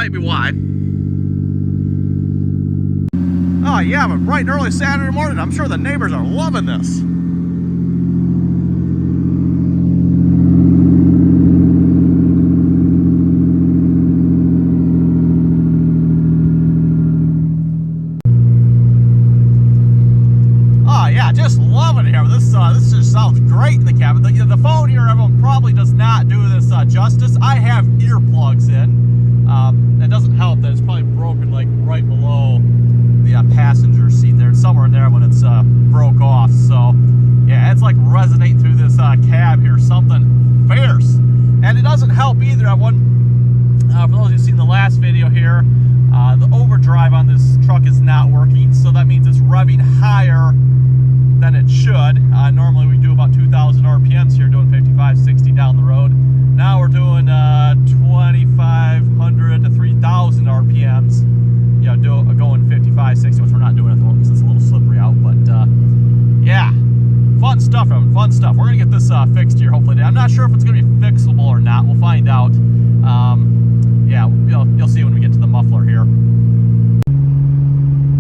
might be why. Oh yeah, but bright and early Saturday morning, I'm sure the neighbors are loving this. Oh yeah, just loving it here. This just sounds great in the cabin. The phone here, everyone, probably does not do this justice. I have earplugs in. It doesn't help that it's probably broken like right below the passenger seat there, somewhere in there when it's broke off. So yeah, it's like resonating through this cab here, something fierce. And it doesn't help either, everyone. For those who've seen the last video here, the overdrive on this truck is not working, so that means it's revving higher than it should. Normally we do about 2,000 RPMs here, doing 55, 60 down the road. Now we're doing 2,500 to 3,000 RPMs. You know, going 55, 60, which we're not doing at the moment because it's a little slippery out. But yeah, fun stuff, everyone, fun stuff. We're gonna get this fixed here hopefully today. I'm not sure if it's gonna be fixable or not. We'll find out. Yeah, you'll see when we get to the muffler here.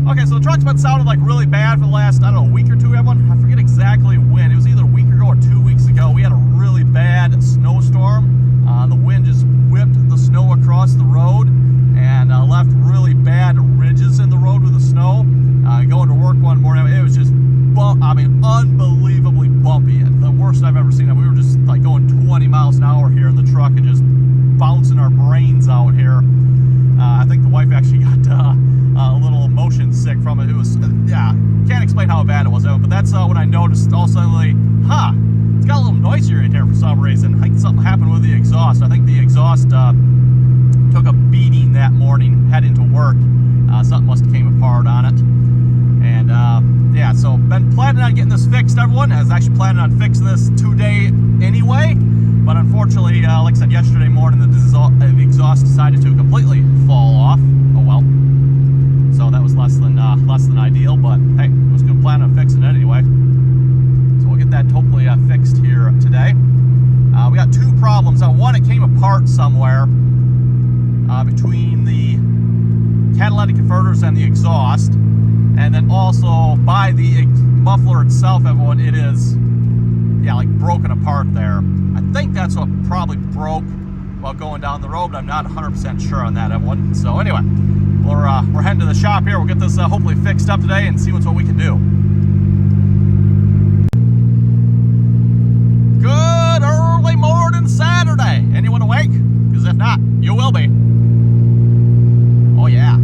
Okay, so the truck's been sounding like really bad for the last, I don't know, week or two, everyone. I forget exactly when. It was either a week ago or 2 weeks ago. We had a really bad snowstorm. The wind just whipped the snow across the road and left really bad ridges in the road with the snow. Going to work one morning, it was just, unbelievably bumpy. The worst I've ever seen it. We were just like going 20 miles an hour here in the truck and just bouncing our brains out here. I think the wife actually got a little motion sick from it. It was, yeah, can't explain how bad it was, but that's when I noticed all of a sudden, like, it's got a little noisier in here for some reason. I think something happened with the exhaust. I think the exhaust took a beating that morning heading to work. Something must have came apart on it. And yeah, so been planning on getting this fixed, everyone. I was actually planning on fixing this today anyway. But unfortunately, like I said, yesterday morning, the exhaust decided to completely fall off. Oh well. So that was less than ideal, but hey, I was going to plan on fixing it anyway. So we'll get that hopefully fixed here today. We got two problems. One, it came apart somewhere between the catalytic converters and the exhaust, and then also by the muffler itself, everyone, it is, yeah, like broken apart there. I think that's what probably broke while going down the road, but I'm not 100% sure on that, everyone. So anyway, we're heading to the shop here. We'll get this hopefully fixed up today and see what we can do. Good early morning Saturday. Anyone awake? Because if not, you will be. Oh yeah.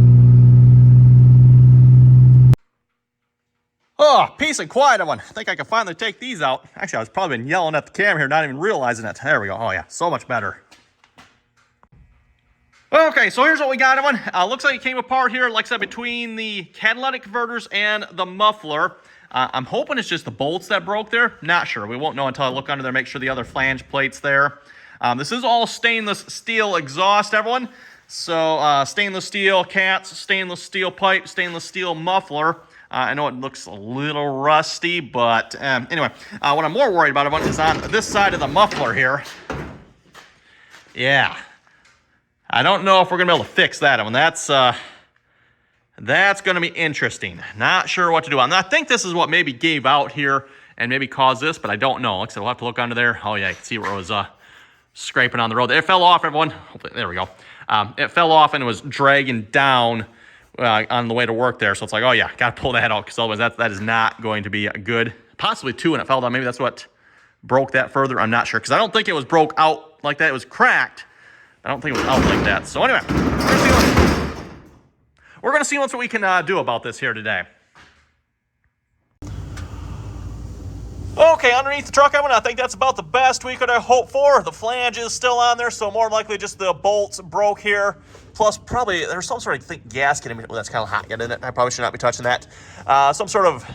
Oh, peace and quiet, everyone. I think I can finally take these out. Actually, I was probably been yelling at the camera here, not even realizing it. There we go. Oh yeah, so much better. Okay, so here's what we got, everyone. Looks like it came apart here, like I said, between the catalytic converters and the muffler. I'm hoping it's just the bolts that broke there. Not sure. We won't know until I look under there, make sure the other flange plate's there. This is all stainless steel exhaust, everyone. So stainless steel cats, stainless steel pipe, stainless steel muffler. I know it looks a little rusty, but anyway, what I'm more worried about, everyone, is on this side of the muffler here. Yeah. I don't know if we're going to be able to fix that one. That's going to be interesting. Not sure what to do on that. I think this is what maybe gave out here and maybe caused this, but I don't know. Like I said, we'll have to look under there. Oh, yeah, you can see where it was scraping on the road. It fell off, everyone. Hopefully, there we go. It fell off and it was dragging down on the way to work there. So it's like, oh, yeah, got to pull that out because otherwise that is not going to be good. Possibly two when it fell down. Maybe that's what broke that further. I'm not sure because I don't think it was broke out like that. It was cracked. I don't think it was out like that. So anyway, we're going to see what we can do about this here today. Okay, underneath the truck, I think that's about the best we could have hoped for. The flange is still on there, so more likely just the bolts broke here. Plus, probably there's some sort of gasket in it. Well, that's kind of hot, in it. I probably should not be touching that. Some sort of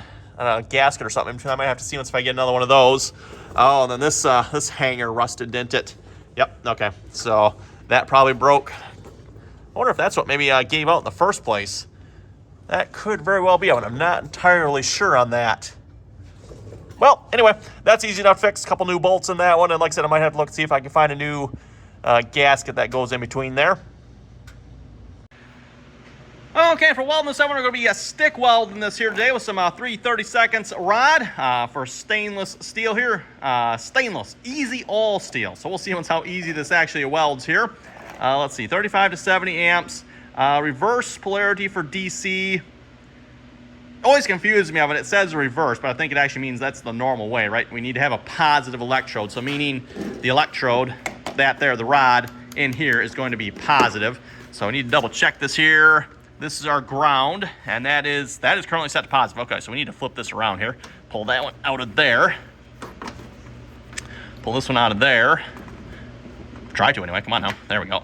gasket or something. I might have to see once if I get another one of those. Oh, and then this hanger rusted, didn't it? Yep. Okay, so that probably broke. I wonder if that's what maybe gave out in the first place. That could very well be, but I'm not entirely sure on that. Well, anyway, that's easy enough to fix. A couple new bolts in that one, and like I said, I might have to look and see if I can find a new gasket that goes in between there. Okay, for welding this up, we're going to be stick welding this here today with some 3/32 rod for stainless steel here. Stainless, easy all steel. So we'll see how easy this actually welds here. Let's see, 35 to 70 amps. Reverse polarity for DC. Always confuses me of it. It says reverse, but I think it actually means that's the normal way, right? We need to have a positive electrode. So meaning the electrode, the rod in here is going to be positive. So we need to double check this here. This is our ground, and that is currently set to positive. Okay, so we need to flip this around here. Pull that one out of there. Pull this one out of there. Try to anyway, come on now. There we go.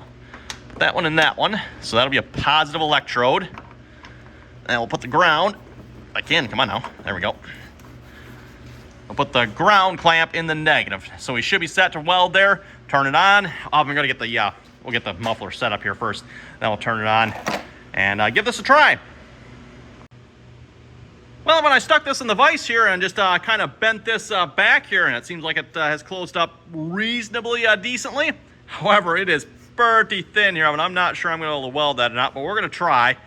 Put that one in that one. So that'll be a positive electrode. And we'll put the ground back in, come on now. There we go. We'll put the ground clamp in the negative. So we should be set to weld there. Turn it on. I'm gonna get we'll get the muffler set up here first. Then we'll turn it on and give this a try. Well, when I stuck this in the vise here and just kind of bent this back here, and it seems like it has closed up reasonably decently. However, it is pretty thin here, and I'm not sure I'm going to be able to weld that or not, but we're going to try.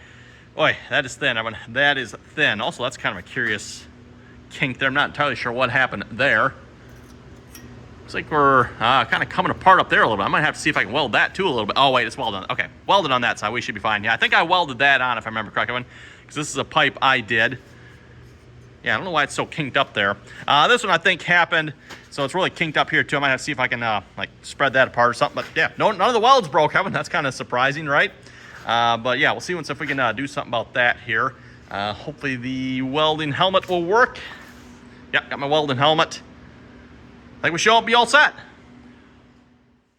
Boy, that is thin. That is thin. Also, that's kind of a curious kink there. I'm not entirely sure what happened there. Looks like we're kind of coming apart up there a little bit. I might have to see if I can weld that too a little bit. Oh, wait, it's welded on. Okay, welded on that side. We should be fine. Yeah, I think I welded that on, if I remember correctly, because this is a pipe I did. Yeah, I don't know why it's so kinked up there. This one, I think, happened, so it's really kinked up here, too. I might have to see if I can, like, spread that apart or something. But, yeah, none of the welds broke, Kevin. That's kind of surprising, right? But, yeah, we'll see if we can do something about that here. Hopefully the welding helmet will work. Yep, got my welding helmet. I think we should be all set.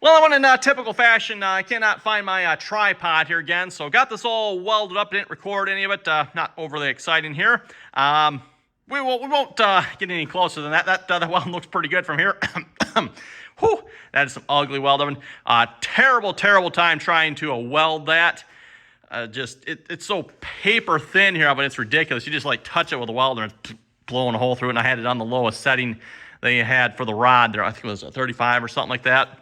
Well, I went in typical fashion. I cannot find my tripod here again, so got this all welded up. Didn't record any of it. Not overly exciting here. We won't get any closer than that. That weld looks pretty good from here. Whew, that is some ugly weld oven. Terrible time trying to weld that. It's so paper thin here, but it's ridiculous. You just like touch it with a welder and it's blowing a hole through it. And I had it on the lowest setting they had for the rod there. I think it was a 35 or something like that.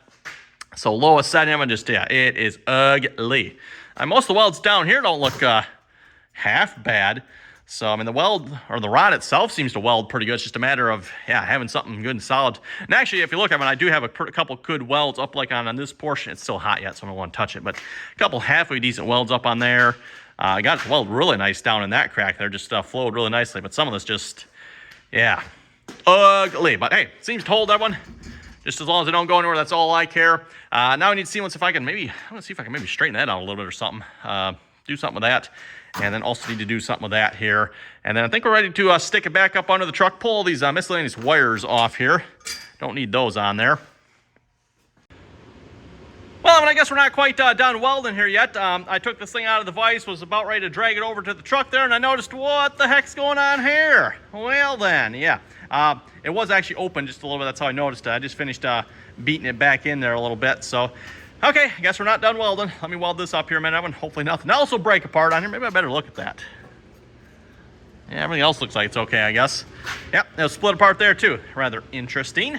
So lowest setting, and just, yeah, it is ugly. Most of the welds down here don't look half bad. So, I mean, the weld, or the rod itself seems to weld pretty good. It's just a matter of, yeah, having something good and solid. And actually, if you look, I mean, I do have a couple good welds up, like on this portion. It's still hot yet, so I don't want to touch it. But a couple halfway decent welds up on there. I got it to weld really nice down in that crack there. Just flowed really nicely. But some of this just, yeah, ugly. But hey, seems to hold that one. Just as long as I don't go anywhere, that's all I care. Now I need to see if I can maybe straighten that out a little bit or something. Do something with that. And then also need to do something with that here. And then I think we're ready to stick it back up under the truck. Pull these miscellaneous wires off here. Don't need those on there. Well, I mean, I guess we're not quite done welding here yet. I took this thing out of the vise, was about ready to drag it over to the truck there, and I noticed, what the heck's going on here? Well then, yeah. It was actually open just a little bit. That's how I noticed it. I just finished beating it back in there a little bit. So, okay, I guess we're not done welding. Let me weld this up here a minute, and hopefully nothing else will break apart on here. Maybe I better look at that. Yeah, everything else looks like it's okay, I guess. Yep, it'll split apart there too. Rather interesting.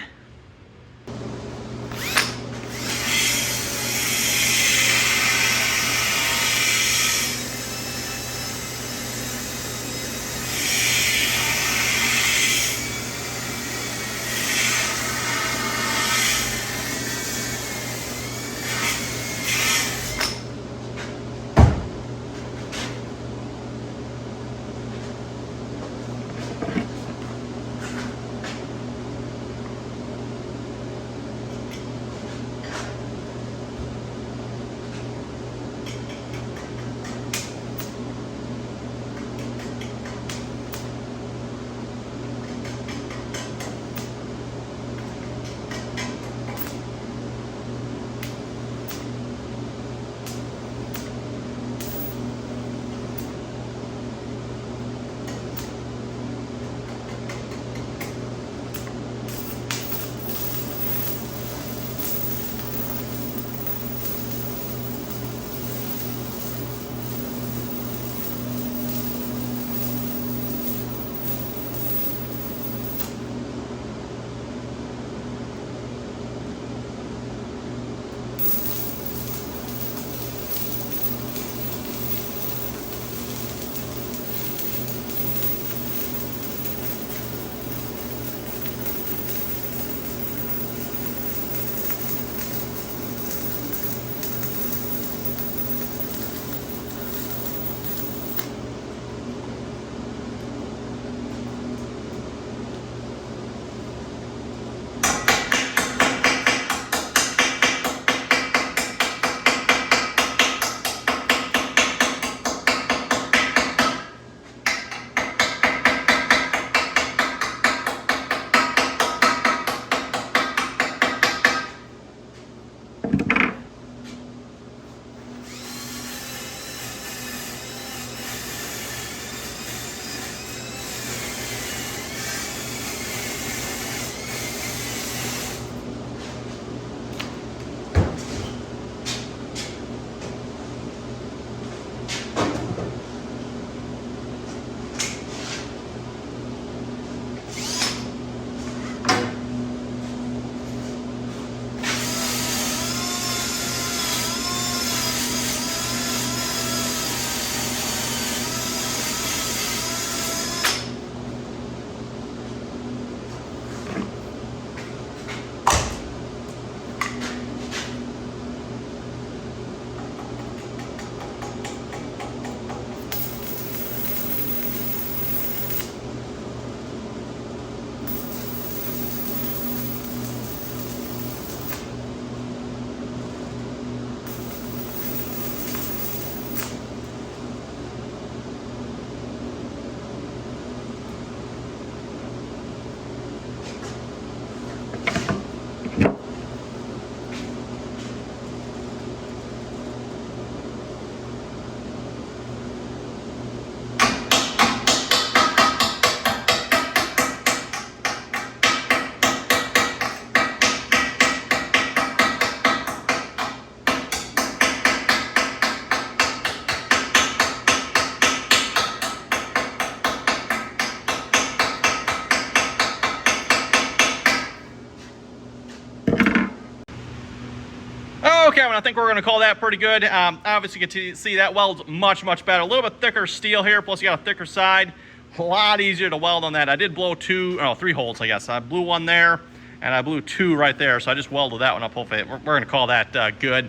Okay, well, I think we're going to call that pretty good. Obviously, you can see that weld's much, much better. A little bit thicker steel here, plus you got a thicker side. A lot easier to weld on that. I did blow 3 holes, I guess. I blew 1 there, and I blew 2 right there, so I just welded that one up. Hopefully, we're going to call that good.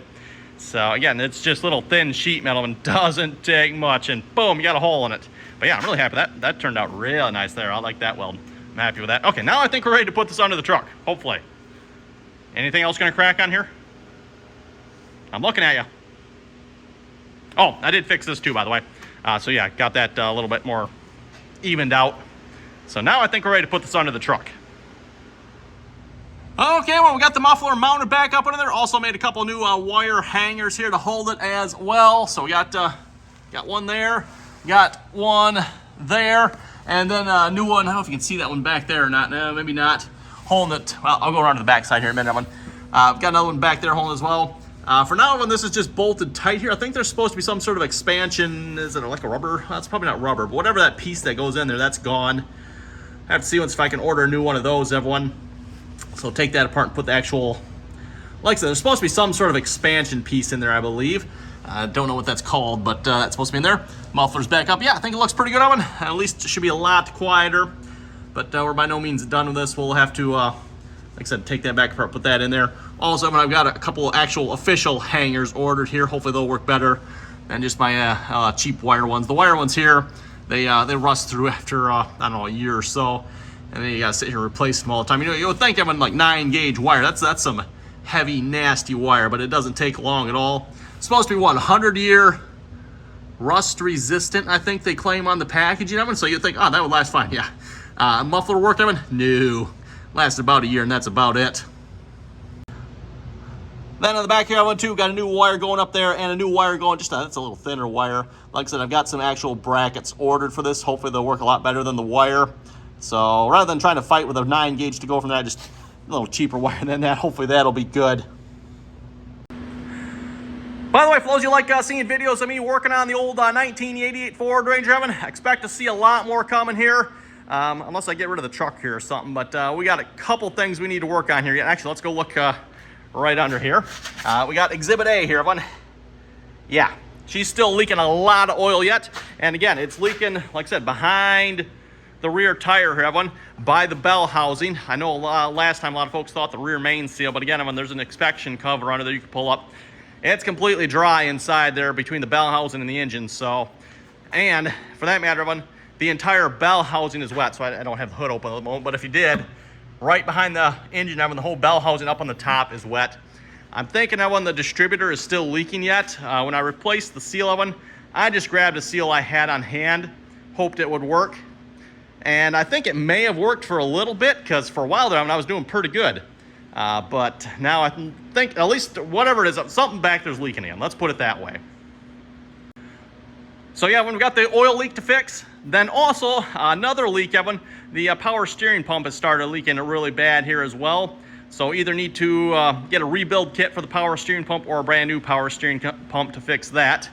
So, again, it's just little thin sheet metal and doesn't take much, and boom, you got a hole in it. But, yeah, I'm really happy. That turned out really nice there. I like that weld. I'm happy with that. Okay, now I think we're ready to put this under the truck, hopefully. Anything else going to crack on here? I'm looking at you. Oh, I did fix this too, by the way. So yeah, got that a little bit more evened out. So now I think we're ready to put this under the truck. Okay, well, we got the muffler mounted back up under there. Also made a couple new wire hangers here to hold it as well. So we got one there, got one there, and then a new one. I don't know if you can see that one back there or not. No, maybe not. Holding it. Well, I'll go around to the back side here in a minute. I've got another one back there holding as well. For now, when this is just bolted tight here, I think there's supposed to be some sort of expansion. Is it like a rubber? That's probably not rubber, but whatever that piece that goes in there, that's gone. I have to see once if I can order a new one of those, everyone. So take that apart and put the actual, like I said, there's supposed to be some sort of expansion piece in there, I believe. I don't know what that's called, but that's supposed to be in there. Muffler's back up. Yeah, I think it looks pretty good on one. At least it should be a lot quieter. But we're by no means done with this. We'll have to, like I said, take that back apart, put that in there. Also, I've got a couple of actual official hangers ordered here. Hopefully they'll work better than just my cheap wire ones. The wire ones here, they rust through after, I don't know, a year or so. And then you gotta sit here and replace them all the time. You know, you would think I'm on like 9-gauge wire. That's some heavy, nasty wire, but it doesn't take long at all. It's supposed to be, what, 100-year rust resistant, I think they claim on the packaging of it. So you'd think, oh, that would last fine, yeah. Muffler worked on it? No. Lasted about a year, and that's about it. Then on the back here, I went to, got a new wire going up there and a new wire going, just that's a little thinner wire. Like I said, I've got some actual brackets ordered for this. Hopefully they'll work a lot better than the wire. So rather than trying to fight with a 9-gauge to go from that, just a little cheaper wire than that. Hopefully that'll be good. By the way, for those of you like seeing videos of me working on the old 1988 Ford Ranger, I expect to see a lot more coming here. Unless I get rid of the truck here or something. But we got a couple things we need to work on here. Actually, let's go look right under here. We got Exhibit A here, everyone. Yeah, she's still leaking a lot of oil yet. And again, it's leaking, like I said, behind the rear tire here, everyone, by the bell housing. I know last time a lot of folks thought the rear main seal, but again, there's an inspection cover under there you can pull up. It's completely dry inside there between the bell housing and the engine. So, and for that matter, everyone, the entire bell housing is wet. So I don't have the hood open at the moment, but if you did, right behind the engine, the whole bell housing up on the top is wet. I'm thinking that one, the distributor is still leaking yet. When I replaced the seal of one, I just grabbed a seal I had on hand, hoped it would work. And I think it may have worked for a little bit, because for a while there, I was doing pretty good. But now I think, at least whatever it is, something back there's leaking again. Let's put it that way. So yeah, when we got the oil leak to fix, then also another leak, Evan, the power steering pump has started leaking really bad here as well. So either need to get a rebuild kit for the power steering pump or a brand new power steering pump to fix that.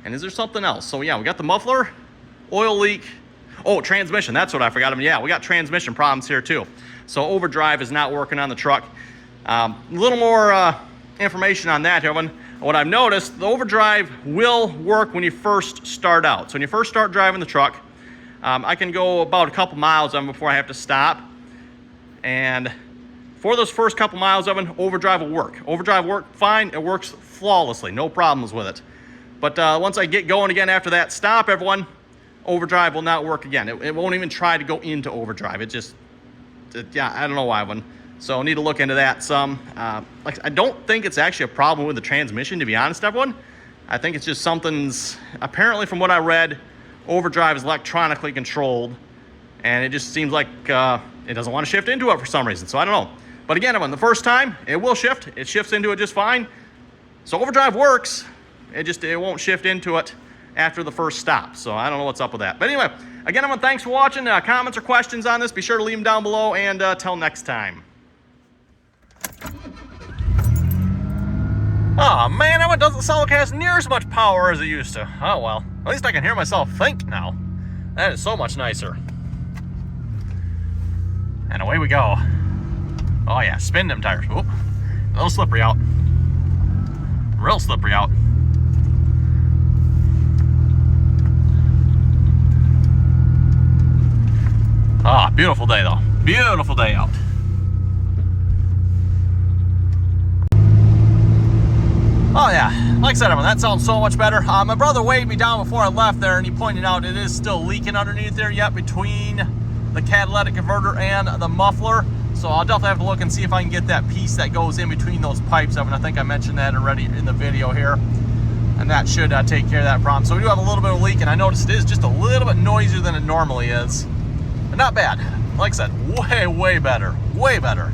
And is there something else? So yeah, we got the muffler, oil leak. Oh, transmission, that's what I forgot. Yeah, we got transmission problems here too. So overdrive is not working on the truck. A little more information on that, Evan. What I've noticed, the overdrive will work when you first start out. So when you first start driving the truck, I can go about a couple miles of them before I have to stop. And for those first couple miles of it, overdrive will work. Overdrive works fine. It works flawlessly. No problems with it. But once I get going again after that stop, everyone, overdrive will not work again. It won't even try to go into overdrive. Yeah, I don't know why one. So I need to look into that some. Like, I don't think it's actually a problem with the transmission, to be honest, everyone. I think it's just something's, apparently from what I read, overdrive is electronically controlled, and it just seems like it doesn't want to shift into it for some reason. So I don't know. But again, everyone, the first time, it will shift. It shifts into it just fine. So overdrive works. It won't shift into it after the first stop. So I don't know what's up with that. But anyway, again, everyone, thanks for watching. Comments or questions on this, be sure to leave them down below, and till next time. Oh man, that one doesn't sound like it has near as much power as it used to. Oh well, at least I can hear myself think now. That is so much nicer. And away we go. Oh yeah, spin them tires. Oop, a little slippery out. Real slippery out. Ah, beautiful day though. Beautiful day out. Oh yeah, like I said, that sounds so much better. My brother waved me down before I left there, and he pointed out it is still leaking underneath there yet between the catalytic converter and the muffler. So I'll definitely have to look and see if I can get that piece that goes in between those pipes up, and I think I mentioned that already in the video here. And that should take care of that problem. So we do have a little bit of leak, and I noticed it is just a little bit noisier than it normally is. But not bad. Like I said, way, way better. Way better.